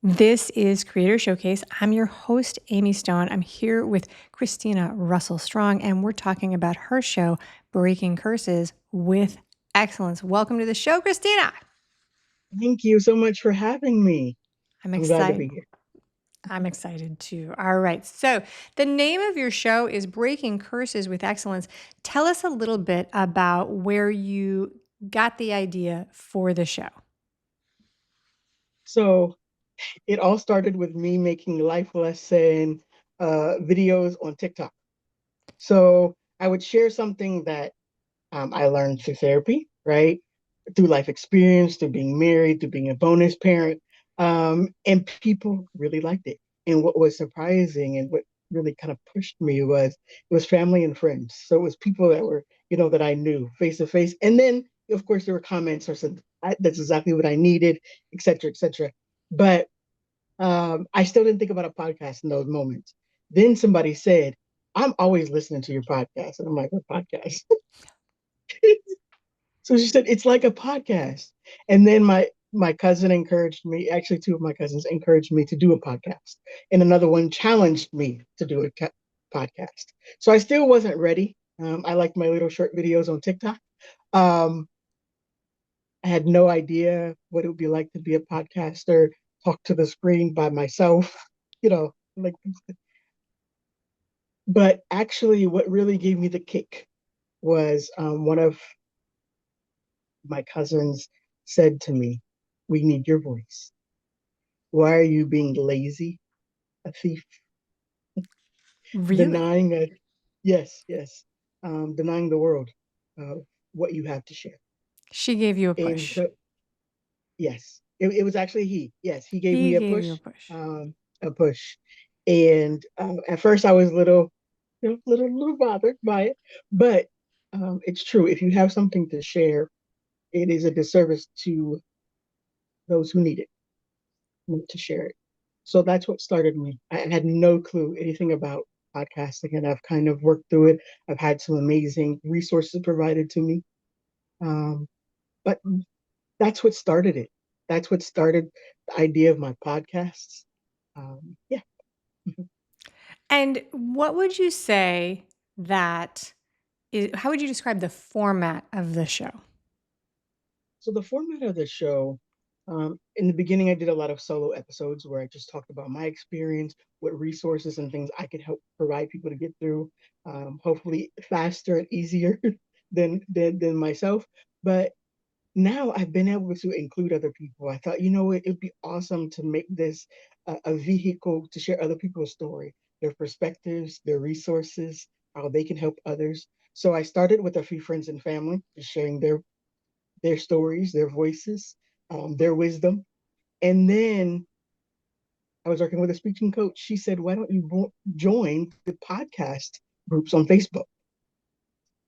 This is Creator Showcase. I'm your host, Amy Stone. I'm here with Christina Russell Strong, and we're talking about her show, Breaking Curses with Excellence. Welcome to the show, Christina. Thank you so much for having me. I'm I'm glad to excited. be here. I'm excited too. All right. So, the name of your show is Breaking Curses with Excellence. Tell us a little bit about where you got the idea for the show. So it all started with me making life lesson videos on TikTok. So I would share something that I learned through therapy, right? Through life experience, through being married, through being a bonus parent. And people really liked it. And what was surprising and what really kind of pushed me was it was family and friends. So it was people that were, that I knew face to face. And then, of course, there were comments or said, that's exactly what I needed, et cetera, et cetera. But I still didn't think about a podcast in those moments. Then somebody said, I'm always listening to your podcast. And I'm like, what podcast? So she said, it's like a podcast. And then my cousin encouraged me, actually two of my cousins encouraged me to do a podcast. And another one challenged me to do a podcast. So I still wasn't ready. I like my little short videos on TikTok. Um, I had no idea what it would be like to be a podcaster, talk to the screen by myself, like, but actually what really gave me the kick was one of my cousins said to me, we need your voice. Why are you being lazy, a thief, Really? denying a yes, yes, denying the world what you have to share? She gave you a And push. so, yes, it was actually he. Yes, he gave He me gave you a push. a push. And at first, I was little, little bothered by it, but it's true. If you have something to share, it is a disservice to those who need it, not to share it. So that's what started me. I had no clue anything about podcasting, and I've kind of worked through it. I've had some amazing resources provided to me. Um, but that's what started it. That's what started the idea of my podcasts. Yeah. And what would you say that is, how would you describe the format of the show? So the format of the show, in the beginning, I did a lot of solo episodes where I just talked about my experience, what resources and things I could help provide people to get through, hopefully faster and easier than myself. But now I've been able to include other people. I thought, it'd be awesome to make this a vehicle to share other people's story, their perspectives, their resources, how they can help others. So I started with a few friends and family, just sharing their stories, their voices, their wisdom. And then I was working with a speaking coach. She said, why don't you join the podcast groups on Facebook?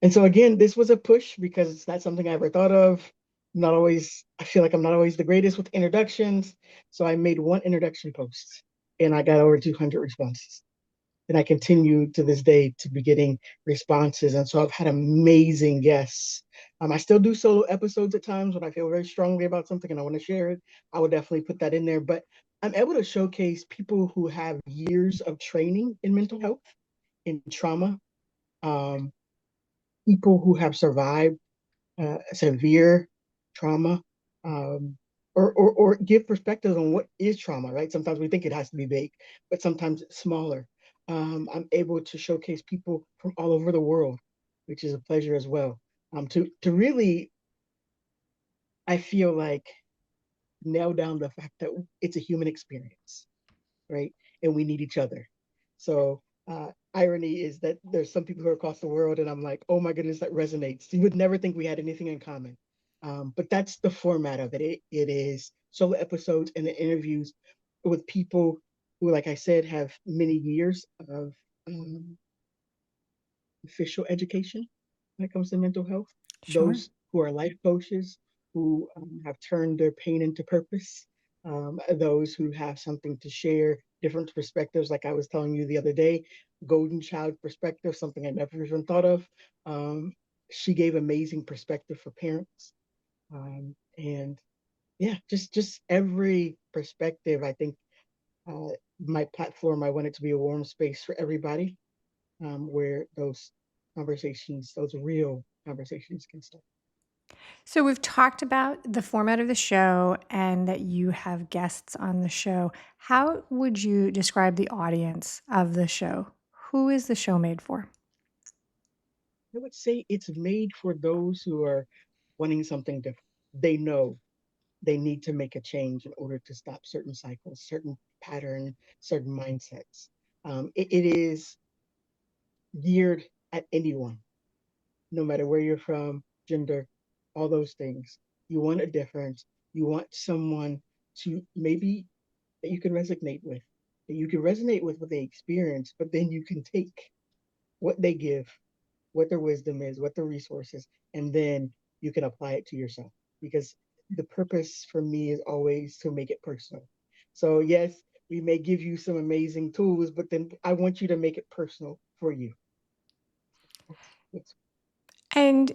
And so again, this was a push because it's not something I ever thought of. Not always, I feel like I'm not always the greatest with introductions. So I made one introduction post and I got over 200 responses. And I continue to this day to be getting responses. And so I've had amazing guests. I still do solo episodes at times when I feel very strongly about something and I want to share it. I will definitely put that in there. But I'm able to showcase people who have years of training in mental health, in trauma, um, people who have survived severe trauma, um, or give perspectives on what is trauma, right? Sometimes we think it has to be big, but sometimes it's smaller. I'm able to showcase people from all over the world, which is a pleasure as well. To really, I feel like nail down the fact that it's a human experience, right? And we need each other. So irony is that there's some people who are across the world, and I'm like, oh my goodness, that resonates. You would never think we had anything in common. But that's the format of it. It is solo episodes and the interviews with people who, like I said, have many years of um, official education when it comes to mental health. Sure. Those who are life coaches who have turned their pain into purpose. Those who have something to share, different perspectives, like I was telling you the other day, golden child perspective, something I never even thought of. She gave amazing perspective for parents. And yeah, just every perspective I think Uh, my platform, I want it to be a warm space for everybody, where those conversations, those real conversations can start. So we've talked about the format of the show and that you have guests on the show. How would you describe the audience of the show? Who is the show made for? I would say it's made for those who are wanting something different. They know they need to make a change in order to stop certain cycles, certain pattern, certain mindsets. It is geared at anyone, no matter where you're from, gender, all those things. You want a difference. You want someone to maybe that you can resonate with, that you can resonate with what they experience, but then you can take what they give, what their wisdom is, what their resources, and then you can apply it to yourself. Because the purpose for me is always to make it personal. So yes, we may give you some amazing tools, but then I want you to make it personal for you. That's And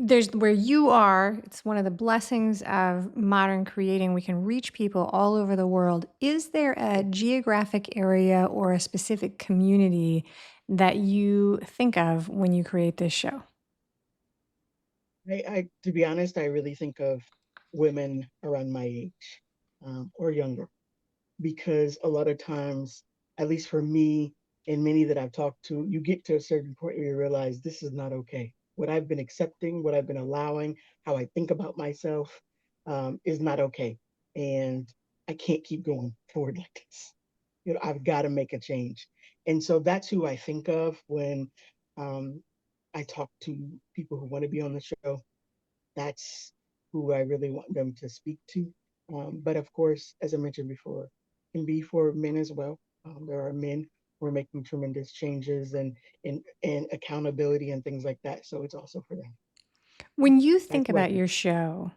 there's where you are, it's one of the blessings of modern creating. We can reach people all over the world. Is there a geographic area or a specific community that you think of when you create this show? to be honest, I really think of women around my age, or younger, because a lot of times, at least for me and many that I've talked to, you get to a certain point where you realize this is not okay. What I've been accepting, what I've been allowing, how I think about myself, is not okay. And I can't keep going forward like this. I've got to make a change. And so that's who I think of when, um, I talk to people who want to be on the show. That's who I really want them to speak to. But of course, as I mentioned before, can be for men as well. There are men who are making tremendous changes and accountability and things like that. So it's also for them. When you That's think what I about think. your show,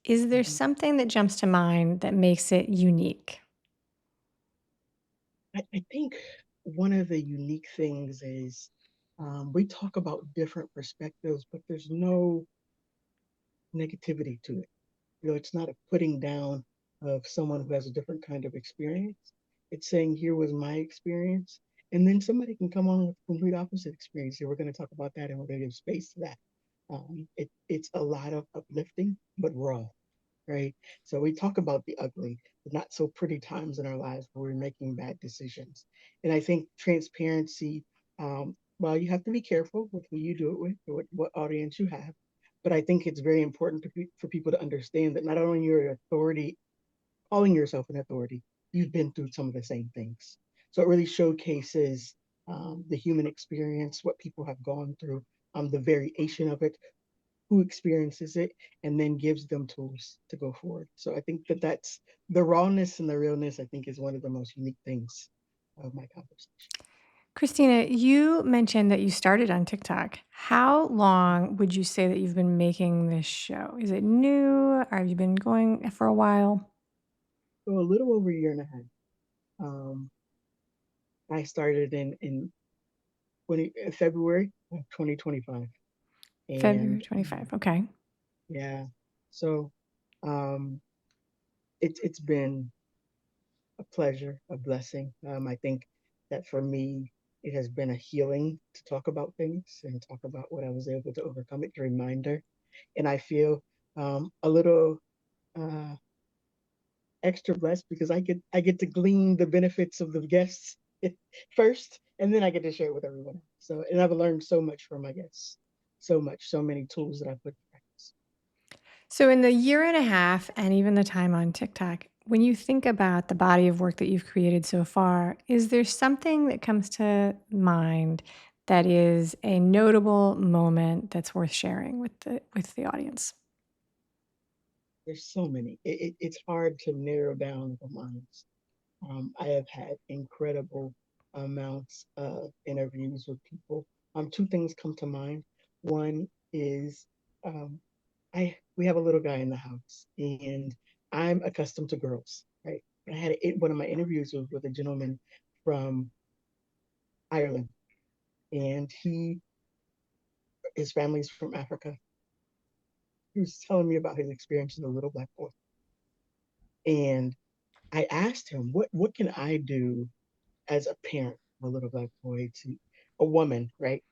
is there Mhm. something that jumps to mind that makes it unique? I think one of the unique things is, we talk about different perspectives, but there's no negativity to it. It's not a putting down of someone who has a different kind of experience. It's saying, here was my experience. And then somebody can come on with a complete opposite experience. Here, we're going to talk about that and we're going to give space to that. It's a lot of uplifting, but raw, right? So we talk about the ugly, the not so pretty times in our lives where we're making bad decisions. And I think transparency, well, you have to be careful with who you do it with, or what audience you have. But I think it's very important for people to understand that not only you're an authority, calling yourself an authority, you've been through some of the same things. So it really showcases, the human experience, what people have gone through, the variation of it, who experiences it, and then gives them tools to go forward. So I think that that's the rawness and the realness, I think, is one of the most unique things of my conversation. Christina, you mentioned that you started on TikTok. How long would you say that you've been making this show? Is it new? Or have you been going for a while? So a little over a year and a half. Um, I started in 20, February of 2025. February And 25. Okay. yeah, so, um, it's been a pleasure, a blessing. I think that for me, it has been a healing to talk about things and talk about what I was able to overcome. It's a reminder, and I feel, a little, uh, extra blessed because I get to glean the benefits of the guests first, and then I get to share it with everyone else. So, and I've learned so much from my guests, so much, so many tools that I put to practice. So, in the year and a half and even the time on TikTok, when you think about the body of work that you've created so far, is there something that comes to mind that is a notable moment that's worth sharing with the audience? There's so many. It's hard to narrow down the lines. I have had incredible amounts of interviews with people. Two things come to mind. One is, um, I we have a little guy in the house, and I'm accustomed to girls, right? I had one of my interviews with a gentleman from Ireland, and his family's from Africa. He was telling me about his experience as a little black boy, and I asked him, what can I do as a parent of a little black boy to a woman, right,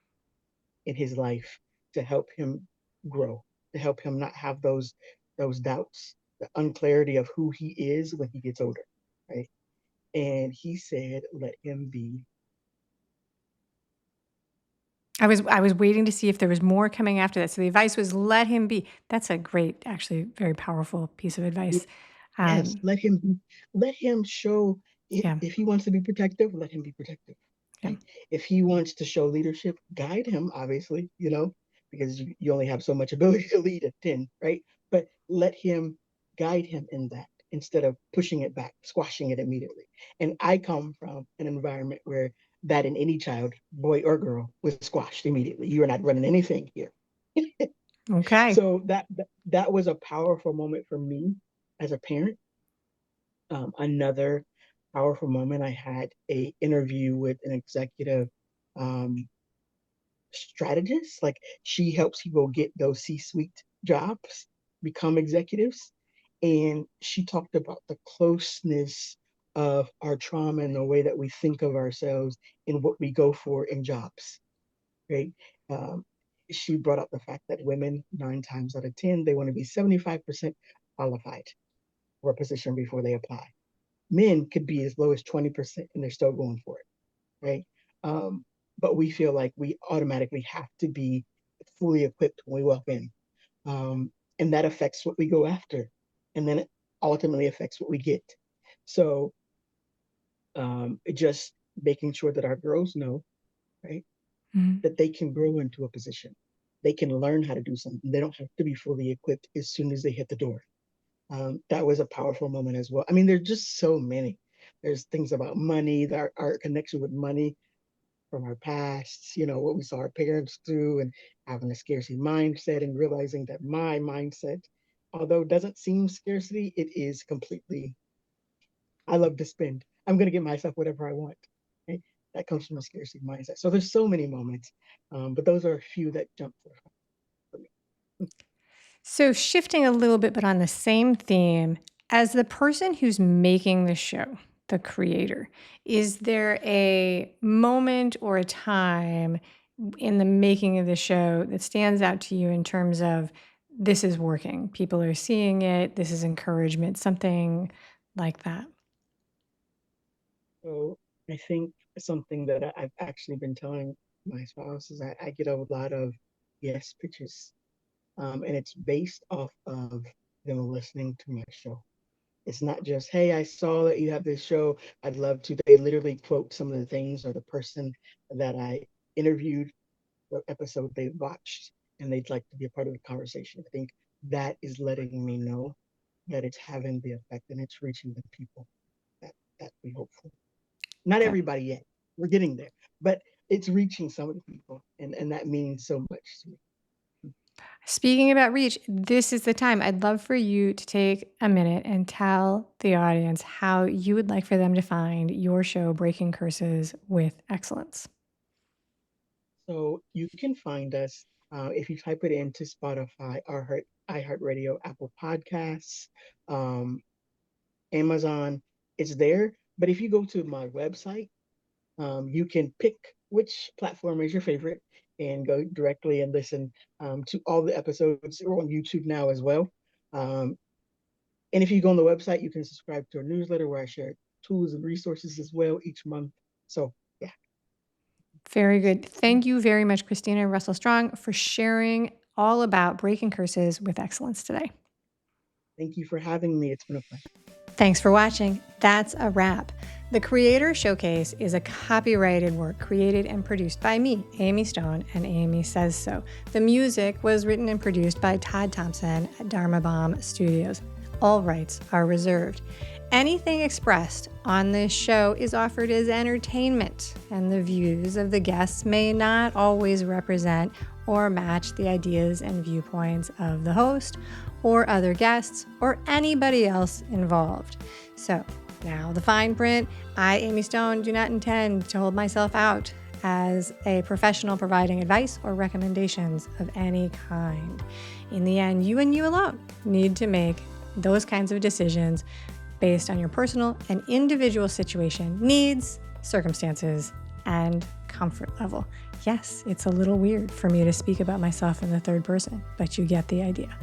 in his life to help him grow, to help him not have those doubts, the unclarity of who he is when he gets older, right? And he said, let him be. I was waiting to see if there was more coming after that. So the advice was let him be. That's a great, actually very powerful piece of advice. Yes, Um, let him be, let him show yeah, if he wants to be protective, let him be protective. yeah. Right? If he wants to show leadership, guide him, obviously, because you only have so much ability to lead at 10, right? But let him guide him in that instead of pushing it back, squashing it immediately. And I come from an environment where that in any child, boy or girl, was squashed immediately. You are not running anything here. Okay. So that was a powerful moment for me as a parent. Another powerful moment, I had a interview with an executive um, strategist. Like she helps people get those C-suite jobs, become executives, and she talked about the closeness of our trauma and the way that we think of ourselves and what we go for in jobs. Right? Um, she brought up the fact that women, 9 times out of 10, they want to be 75% qualified for a position before they apply. Men could be as low as 20% and they're still going for it, right? Um, but we feel like we automatically have to be fully equipped when we walk in. And that affects what we go after. And then it ultimately affects what we get. So just making sure that our girls know, right, Mhm. that they can grow into a position. They can learn how to do something. They don't have to be fully equipped as soon as they hit the door. That was a powerful moment as well. I mean, there's just so many. There's things about money, our connection with money from our past, what we saw our parents do, and having a scarcity mindset and realizing that my mindset, although it doesn't seem scarcity, it is completely, I love to spend. I'm going to get myself whatever I want. Right? That comes from a scarcity mindset. So there's so many moments, but those are a few that jump for me. So shifting a little bit, but on the same theme, as the person who's making the show, the creator, is there a moment or a time in the making of the show that stands out to you in terms of this is working, people are seeing it, this is encouragement, something like that? So I think something that I've actually been telling my spouse is I get a lot of yes pitches, and it's based off of them listening to my show. It's not just, hey, I saw that you have this show. I'd love to. They literally quote some of the things or the person that I interviewed, the episode they watched, and they'd like to be a part of the conversation. I think that is letting me know that it's having the effect and it's reaching the people that we hope for. Not Okay. everybody yet. We're getting there, but it's reaching some of the people, and that means so much to me. Speaking about reach, this is the time. I'd love for you to take a minute and tell the audience how you would like for them to find your show, Breaking Curses with Excellence. So you can find us if you type it into Spotify, iHeartRadio, Apple Podcasts, um, Amazon. It's there. But if you go to my website, you can pick which platform is your favorite and go directly and listen to all the episodes. We're on YouTube now as well. Um, and if you go on the website, you can subscribe to our newsletter where I share tools and resources as well each month. So, yeah. Very good. Thank you very much, Christina Russell Strong, for sharing all about Breaking Curses with Excellence today. Thank you for having me. It's been a pleasure. Thanks for watching. That's a wrap. The Creator Showcase is a copyrighted work created and produced by me, Amy Stone, and Amy Says So. The music was written and produced by Todd Thompson at Dharma Bomb Studios. All rights are reserved. Anything expressed on this show is offered as entertainment, and the views of the guests may not always represent or match the ideas and viewpoints of the host or other guests or anybody else involved. So, now the fine print. I, Amy Stone, do not intend to hold myself out as a professional providing advice or recommendations of any kind. In the end, you and you alone need to make those kinds of decisions based on your personal and individual situation, needs, circumstances, and comfort level. Yes, it's a little weird for me to speak about myself in the third person, but you get the idea.